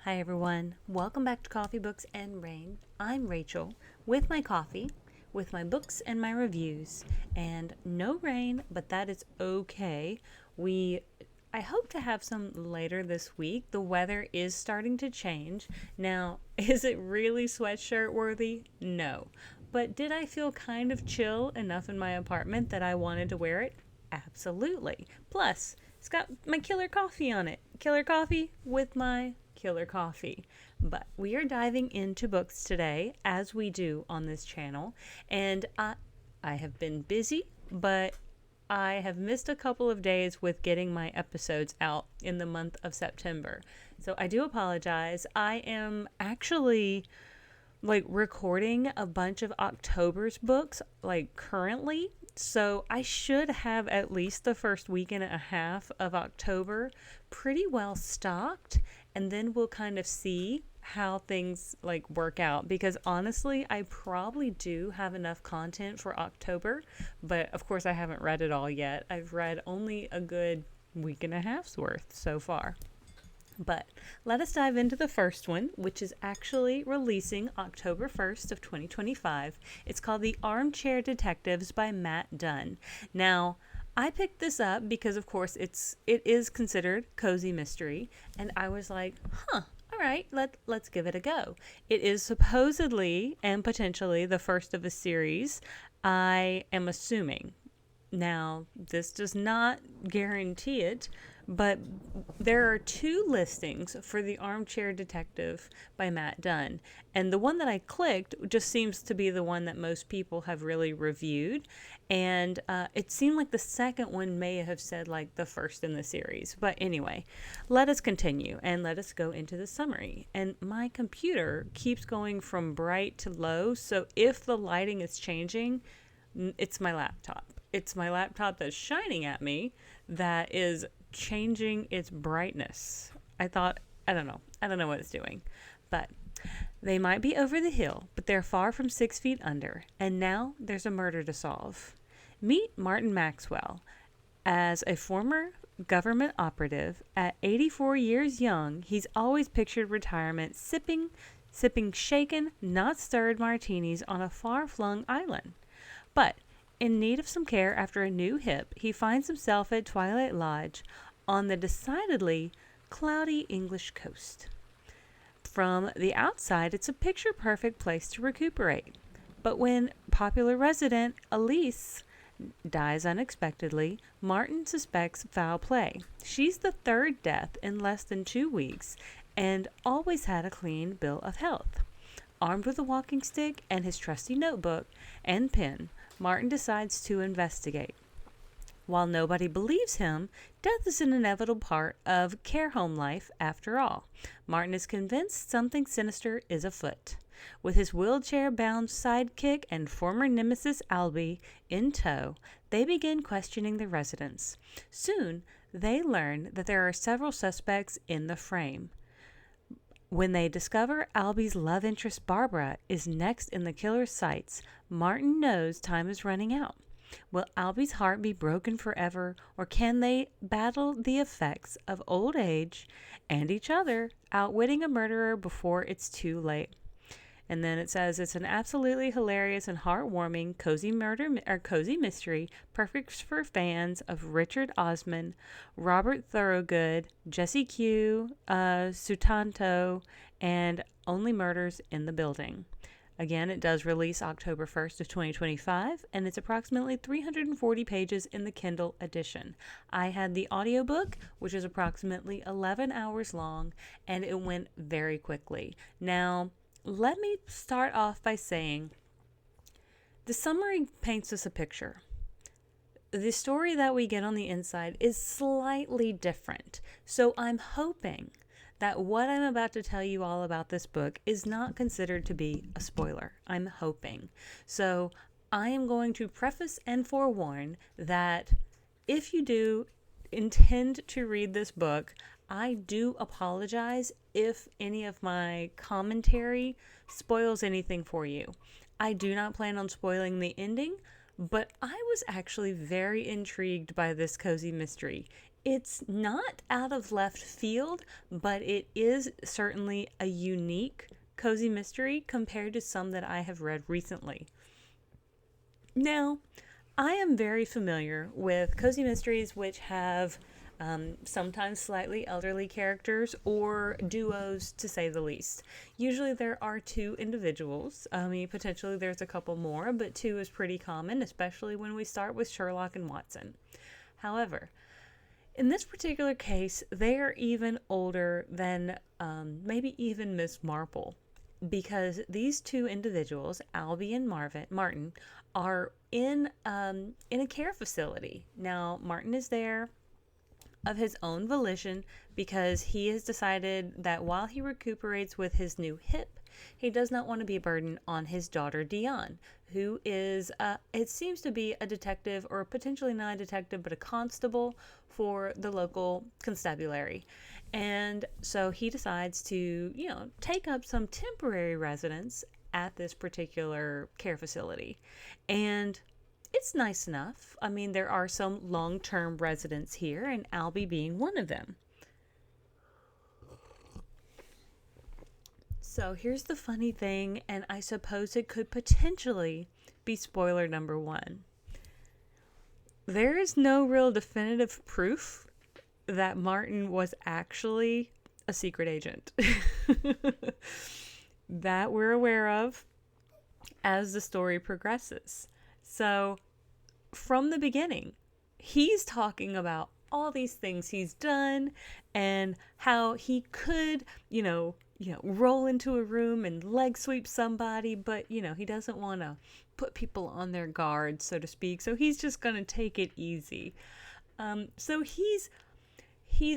Hi everyone, welcome back to Coffee, Books, and Rain. I'm Rachel with my coffee, with my books and my reviews, and no rain, but that is okay. I hope to have some later this week. The weather is starting to change. Now, is it really sweatshirt worthy? No. But did I feel kind of chill enough in my apartment that I wanted to wear it? Absolutely. Plus, it's got my killer coffee on it. Killer coffee with my killer coffee. But we are diving into books today, as we do on this channel. And I have been busy, but I have missed a couple of days with getting my episodes out in the month of September. So I do apologize. I am actually recording a bunch of October's books currently. So I should have at least the first week and a half of October pretty well stocked, and then we'll kind of see how things work out, because honestly I probably do have enough content for October, but of course I haven't read it all yet. I've read only a good week and a half's worth so far. But let us dive into the first one, which is actually releasing October 1st of 2025. It's called The Armchair Detectives by Matt Dunn. Now, I picked this up because of course it is considered cozy mystery, and I was like, all right, let's give it a go. It is supposedly and potentially the first of a series, I am assuming. Now, this does not guarantee it, but there are two listings for The Armchair Detective by Matt Dunn. And the one that I clicked just seems to be the one that most people have really reviewed. And it seemed like the second one may have said the first in the series. But anyway, let us continue and let us go into the summary. And my computer keeps going from bright to low. So if the lighting is changing, it's my laptop. It's my laptop that's shining at me that is changing its brightness. I don't know what it's doing. But they might be over the hill, but they're far from 6 feet under. And now there's a murder to solve. Meet Martin Maxwell. As a former government operative, at 84 years young, he's always pictured retirement sipping shaken, not stirred martinis on a far-flung island. But in need of some care after a new hip, he finds himself at Twilight Lodge on the decidedly cloudy English coast. From the outside, it's a picture-perfect place to recuperate. But when popular resident Elise dies unexpectedly, Martin suspects foul play. She's the third death in less than 2 weeks and always had a clean bill of health. Armed with a walking stick and his trusty notebook and pen, Martin decides to investigate. While nobody believes him, death is an inevitable part of care home life after all. Martin is convinced something sinister is afoot. With his wheelchair-bound sidekick and former nemesis Albie in tow, they begin questioning the residents. Soon, they learn that there are several suspects in the frame. When they discover Albie's love interest Barbara is next in the killer's sights, Martin knows time is running out. Will Albie's heart be broken forever, or can they battle the effects of old age and each other, outwitting a murderer before it's too late? And then it says it's an absolutely hilarious and heartwarming cozy mystery, perfect for fans of Richard Osman, Robert Thorogood, Jesse Q, Sutanto, and Only Murders in the Building. Again, it does release October 1st of 2025, and it's approximately 340 pages in the Kindle edition. I had the audiobook, which is approximately 11 hours long, and it went very quickly. Now, let me start off by saying the summary paints us a picture. The story that we get on the inside is slightly different. So I'm hoping that what I'm about to tell you all about this book is not considered to be a spoiler. I'm hoping. So I am going to preface and forewarn that if you do intend to read this book, I do apologize if any of my commentary spoils anything for you. I do not plan on spoiling the ending, but I was actually very intrigued by this cozy mystery. It's not out of left field, but it is certainly a unique cozy mystery compared to some that I have read recently. Now, I am very familiar with cozy mysteries which have sometimes slightly elderly characters or duos, to say the least. Usually there are two individuals. I mean, potentially there's a couple more, but two is pretty common, especially when we start with Sherlock and Watson. However, in this particular case, they are even older than maybe even Miss Marple, because these two individuals, Albie and Martin, are in a care facility. Now, Martin is there of his own volition because he has decided that while he recuperates with his new hip, he does not want to be a burden on his daughter Dion, who is, it seems to be a detective, or potentially not a detective, but a constable for the local constabulary. And so he decides to, take up some temporary residence at this particular care facility. And it's nice enough. I mean, there are some long-term residents here, and Albie being one of them. So here's the funny thing, and I suppose it could potentially be spoiler number one. There is no real definitive proof that Martin was actually a secret agent. That we're aware of as the story progresses. So from the beginning, he's talking about all these things he's done and how he could, roll into a room and leg sweep somebody, but, he doesn't want to put people on their guard, so to speak. So he's just going to take it easy. So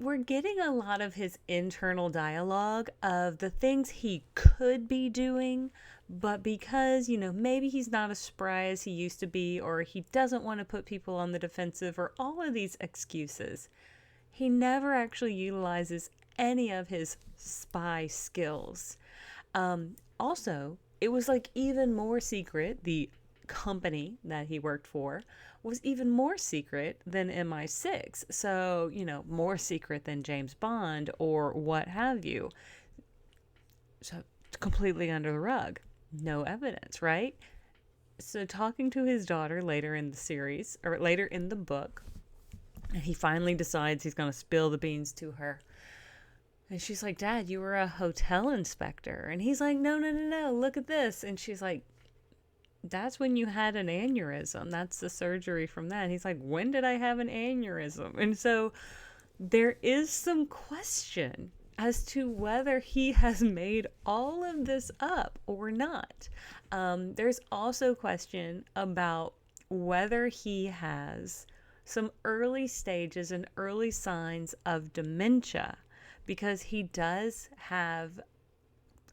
we're getting a lot of his internal dialogue of the things he could be doing, but because, maybe he's not as spry as he used to be, or he doesn't want to put people on the defensive, or all of these excuses, he never actually utilizes any of his spy skills. Also, it was like even more secret. The company that he worked for was even more secret than MI6. So, more secret than James Bond or what have you. So, completely under the rug. No evidence, right? So, talking to his daughter later in the series, or later in the book, and he finally decides he's going to spill the beans to her. And she's like, Dad, you were a hotel inspector. And he's like, no, look at this. And she's like, that's when you had an aneurysm. That's the surgery from that. And he's like, when did I have an aneurysm? And so there is some question as to whether he has made all of this up or not. There's also question about whether he has some early stages and early signs of dementia, because he does have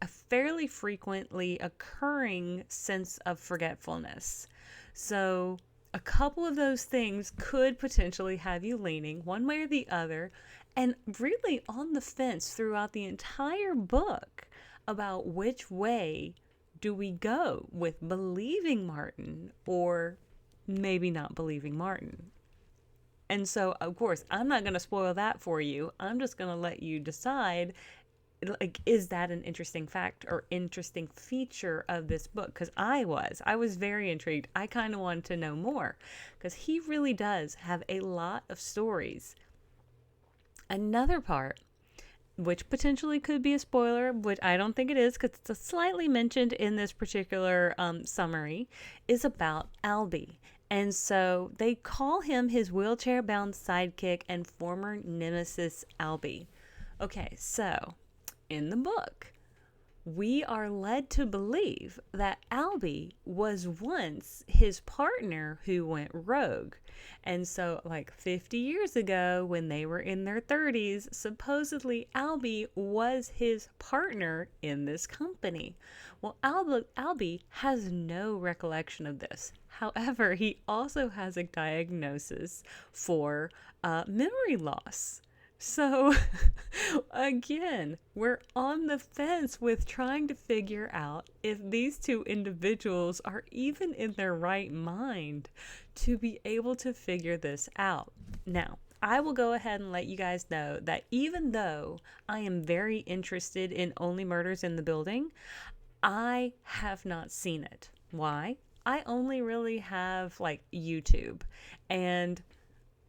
a fairly frequently occurring sense of forgetfulness. So a couple of those things could potentially have you leaning one way or the other, and really on the fence throughout the entire book about which way do we go with believing Martin or maybe not believing Martin. And so, of course, I'm not going to spoil that for you. I'm just going to let you decide, like, is that an interesting fact or interesting feature of this book? Because I was very intrigued. I kind of wanted to know more, because he really does have a lot of stories. Another part, which potentially could be a spoiler, which I don't think it is because it's slightly mentioned in this particular summary, is about Albie. And so they call him his wheelchair-bound sidekick and former nemesis, Albie. Okay, so in the book, we are led to believe that Albie was once his partner who went rogue. And so, like 50 years ago, when they were in their 30s, supposedly Albie was his partner in this company. Well, Albie has no recollection of this. However, he also has a diagnosis for memory loss. So, again, we're on the fence with trying to figure out if these two individuals are even in their right mind to be able to figure this out. Now, I will go ahead and let you guys know that even though I am very interested in Only Murders in the Building, I have not seen it. Why? I only really have like YouTube, and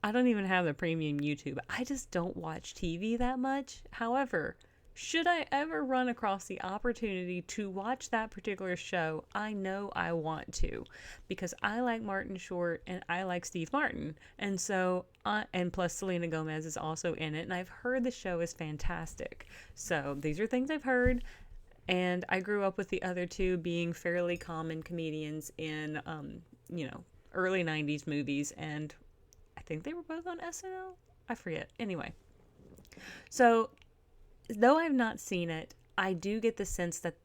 I don't even have the premium YouTube. I just don't watch TV that much. However, should I ever run across the opportunity to watch that particular show, I know I want to, because I like Martin Short and I like Steve Martin. And so, and plus Selena Gomez is also in it, and I've heard the show is fantastic. So these are things I've heard. And I grew up with the other two being fairly common comedians in, early 90s movies. And I think they were both on SNL. I forget. Anyway. So, though I've not seen it, I do get the sense that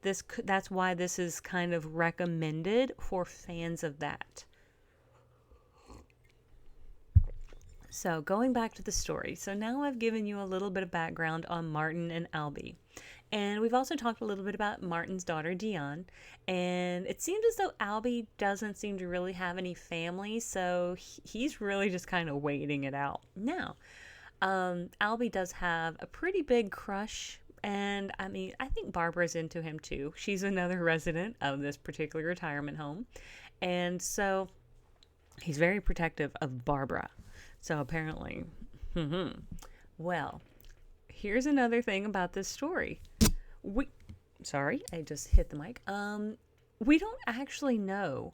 that's why this is kind of recommended for fans of that. So, going back to the story. So, now I've given you a little bit of background on Martin and Albie. And we've also talked a little bit about Martin's daughter, Dion. And it seems as though Albie doesn't seem to really have any family, so he's really just kind of waiting it out. Now, Albie does have a pretty big crush, and I mean, I think Barbara's into him too. She's another resident of this particular retirement home. And so he's very protective of Barbara. So apparently, well, here's another thing about this story. Sorry, I just hit the mic. We don't actually know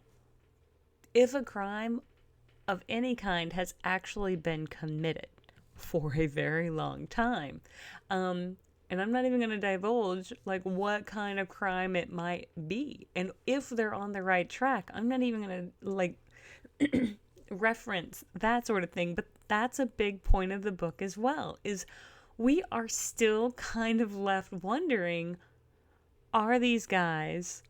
if a crime of any kind has actually been committed for a very long time. And I'm not even going to divulge like what kind of crime it might be. And if they're on the right track, I'm not even going to like reference that sort of thing. But that's a big point of the book as well, is we are still kind of left wondering, are these guys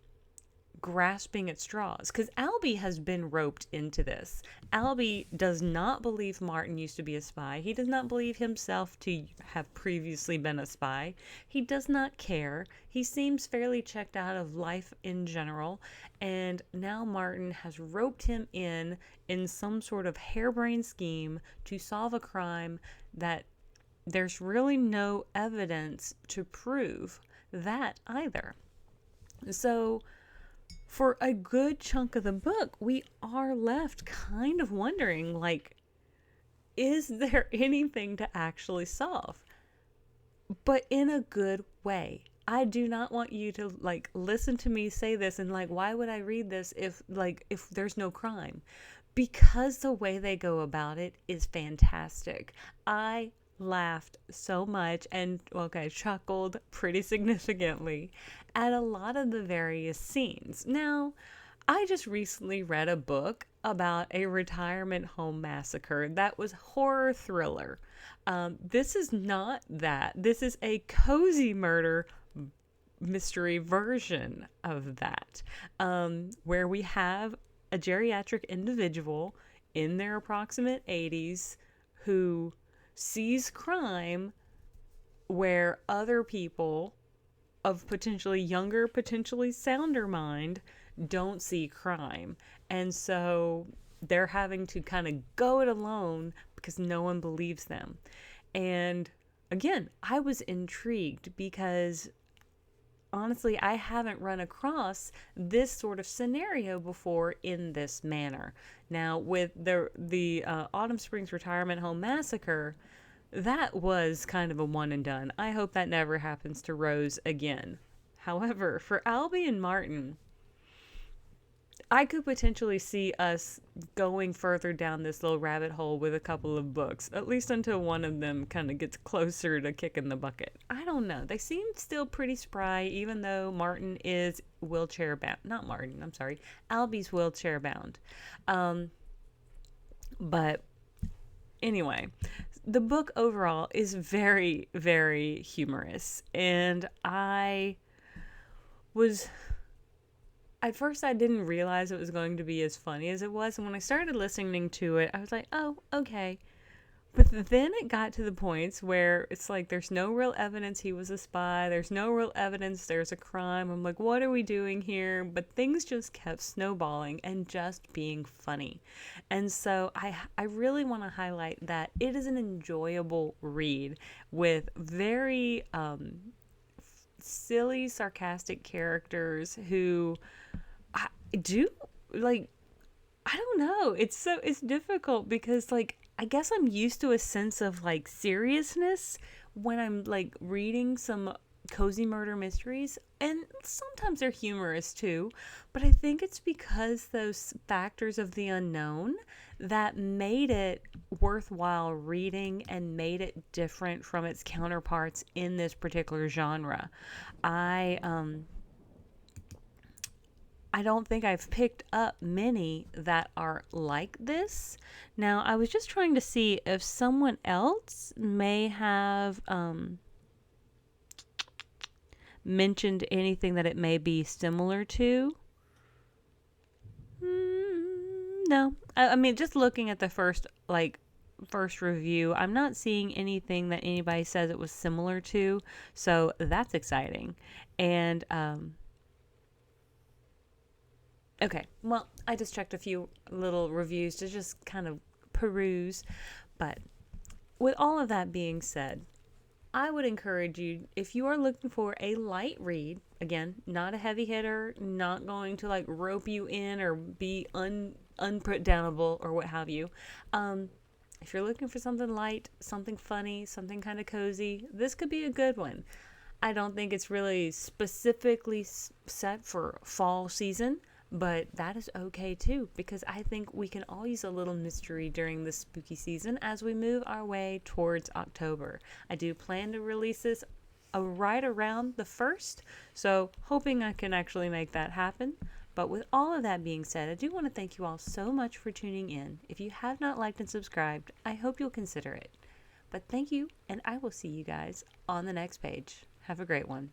grasping at straws? Because Albie has been roped into this. Albie does not believe Martin used to be a spy. He does not believe himself to have previously been a spy. He does not care. He seems fairly checked out of life in general. And now Martin has roped him in some sort of harebrained scheme to solve a crime that there's really no evidence to prove that either. So for a good chunk of the book, we are left kind of wondering, like, is there anything to actually solve? But in a good way. I do not want you to like listen to me say this and like, why would I read this if there's no crime? Because the way they go about it is fantastic. I laughed so much and chuckled pretty significantly at a lot of the various scenes. Now, I just recently read a book about a retirement home massacre that was horror thriller. This is not that. This is a cozy murder mystery version of that, where we have a geriatric individual in their approximate 80s who sees crime where other people of potentially younger, potentially sounder mind don't see crime. And so they're having to kind of go it alone because no one believes them. And again, I was intrigued because honestly, I haven't run across this sort of scenario before in this manner. Now, with the Autumn Springs Retirement Home Massacre, that was kind of a one and done. I hope that never happens to Rose again. However, for Albie and Martin, I could potentially see us going further down this little rabbit hole with a couple of books, at least until one of them kind of gets closer to kicking the bucket. I don't know. They seem still pretty spry, even though Martin is wheelchair bound. Not Martin, I'm sorry. Albie's wheelchair bound. But anyway, the book overall is very, very humorous. And at first I didn't realize it was going to be as funny as it was. And when I started listening to it, I was like, oh, okay. But then it got to the points where it's like there's no real evidence he was a spy. There's no real evidence there's a crime. I'm like, what are we doing here? But things just kept snowballing and just being funny. And so I really want to highlight that it is an enjoyable read with very silly, sarcastic characters who I do like. I don't know. It's difficult because like I guess I'm used to a sense of like seriousness when I'm like reading some cozy murder mysteries, and sometimes they're humorous too, but I think it's because those factors of the unknown that made it worthwhile reading and made it different from its counterparts in this particular genre. I I don't think I've picked up many that are like this. Now, I was just trying to see if someone else may have mentioned anything that it may be similar to. No, I mean, just looking at the first review, I'm not seeing anything that anybody says it was similar to. So that's exciting. And okay, well, I just checked a few little reviews to just kind of peruse. But with all of that being said, I would encourage you, if you are looking for a light read, again, not a heavy hitter, not going to like rope you in or be unputdownable or what have you. If you're looking for something light, something funny, something kind of cozy, this could be a good one. I don't think it's really specifically set for fall season, but that is okay too, because I think we can all use a little mystery during the spooky season as we move our way towards October. I do plan to release this right around the 1st, so hoping I can actually make that happen. But with all of that being said, I do want to thank you all so much for tuning in. If you have not liked and subscribed, I hope you'll consider it. But thank you, and I will see you guys on the next page. Have a great one.